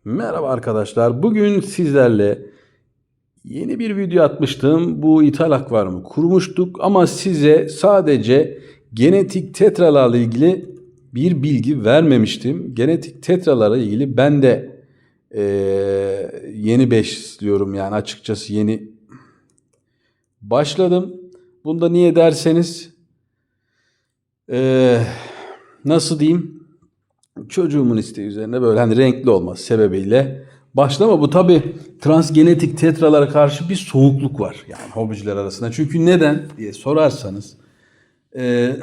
Merhaba arkadaşlar. Bugün sizlerle yeni bir video atmıştım. Bu ithal akvaryumu kurmuştuk ama size sadece genetik tetralarla ilgili bir bilgi vermemiştim. Genetik tetralarla ilgili ben de yeni besliyorum, yani açıkçası yeni başladım. Bunda niye derseniz nasıl diyeyim? Çocuğumun isteği üzerine böyle hani renkli olması sebebiyle başlama. Bu tabi transgenetik tetralara karşı bir soğukluk var yani hobiciler arasında. Çünkü neden diye sorarsanız e,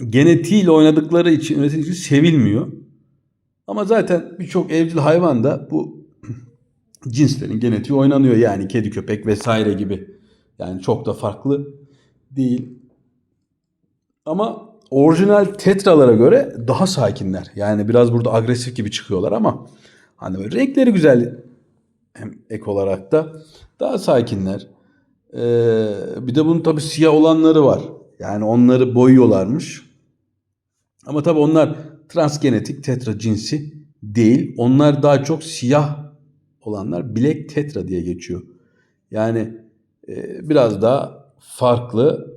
genetiğiyle oynadıkları için üretici sevilmiyor. Ama zaten birçok evcil hayvan da bu cinslerin genetiği oynanıyor, yani kedi, köpek vesaire gibi. Yani çok da farklı değil. Ama orijinal tetralara göre daha sakinler. Yani biraz burada agresif gibi çıkıyorlar ama hani böyle renkleri güzel, hem ek olarak da daha sakinler. Bir de bunun tabii siyah olanları var. Yani onları boyuyorlarmış. Ama tabii onlar transgenetik tetra cinsi değil. Onlar daha çok siyah olanlar black tetra diye geçiyor. Yani biraz daha farklı.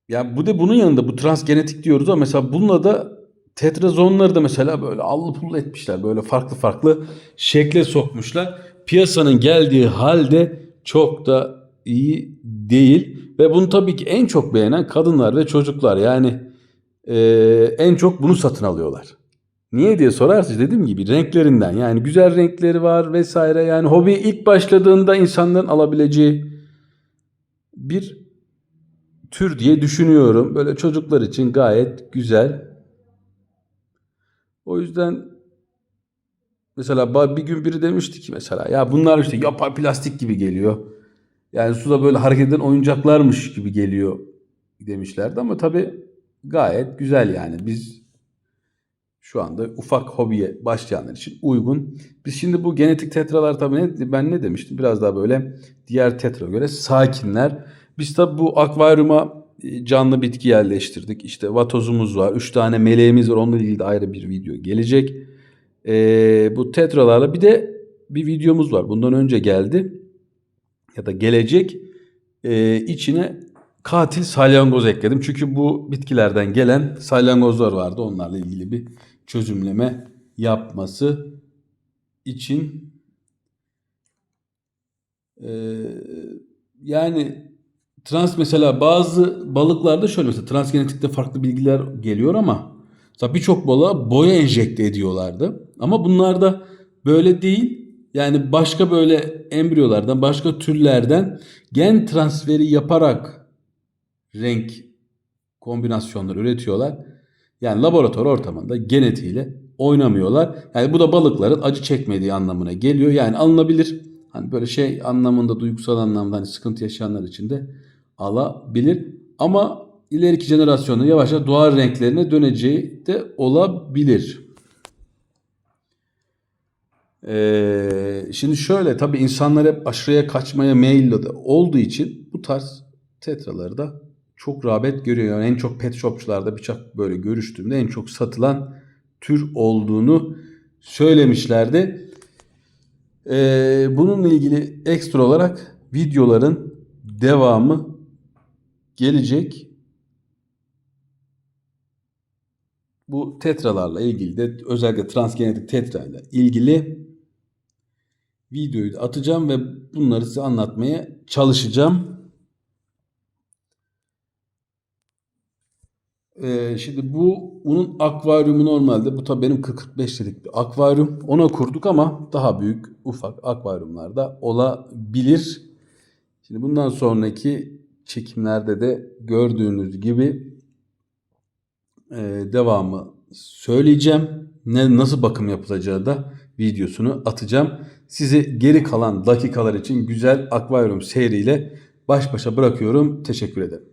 Ya bu da bunun yanında bu transgenetik diyoruz ama mesela bununla da tetrazonları da mesela böyle allı pullu etmişler. Böyle farklı farklı şekle sokmuşlar. Piyasanın geldiği halde çok da iyi değil. Ve bunu tabii ki en çok beğenen kadınlar ve çocuklar. Yani en çok bunu satın alıyorlar. Niye diye sorarsanız, dediğim gibi renklerinden, yani güzel renkleri var vesaire. Yani hobi ilk başladığında insanların alabileceği bir tür diye düşünüyorum. Böyle çocuklar için gayet güzel. O yüzden mesela bir gün biri demişti ki mesela, ya bunlar işte yapay plastik gibi geliyor. Yani suda böyle hareket eden oyuncaklarmış gibi geliyor demişlerdi ama tabii gayet güzel yani. Biz şu anda ufak hobiye başlayanlar için uygun. Biz şimdi bu genetik tetralar tabii ben ne demiştim? Biraz daha böyle diğer tetra göre sakinler. Biz tabii bu akvaryuma canlı bitki yerleştirdik. İşte vatozumuz var. 3 tane meleğimiz var. Onunla ilgili de ayrı bir video gelecek. Bu tetralarla bir de bir videomuz var. Bundan önce geldi ya da gelecek. İçine katil salyangoz ekledim. Çünkü bu bitkilerden gelen salyangozlar vardı. Onlarla ilgili bir çözümleme yapması için. Ee, Yani mesela bazı balıklarda şöyle, mesela transgenetikte farklı bilgiler geliyor ama mesela birçok balığa boya enjekte ediyorlardı. Ama bunlarda böyle değil. Yani başka böyle embriyolardan, başka türlerden gen transferi yaparak renk kombinasyonları üretiyorlar. Yani laboratuvar ortamında genetiğiyle oynamıyorlar. Yani bu da balıkların acı çekmediği anlamına geliyor. Yani alınabilir. Hani böyle şey anlamında, duygusal anlamda hani sıkıntı yaşayanlar için de alabilir. Ama ileriki jenerasyonda yavaş yavaş doğal renklerine döneceği de olabilir. Şimdi şöyle, tabii insanlar hep aşırıya kaçmaya meyilli olduğu için bu tarz tetraları da çok rağbet görüyor. Yani en çok pet shopçularda birçok böyle görüştüğümde en çok satılan tür olduğunu söylemişlerdi. Bununla ilgili ekstra olarak videoların devamı gelecek. Bu tetralarla ilgili de, özellikle transgenetik tetra ile ilgili videoyu da atacağım ve bunları size anlatmaya çalışacağım. Şimdi bunun akvaryumu normalde, bu tabii benim 40-45 litrelik bir akvaryum. Ona kurduk ama daha büyük ufak akvaryumlar da olabilir. Şimdi bundan sonraki çekimlerde de gördüğünüz gibi devamı söyleyeceğim. Nasıl bakım yapılacağı da videosunu atacağım. Sizi geri kalan dakikalar için güzel akvaryum seyriyle baş başa bırakıyorum. Teşekkür ederim.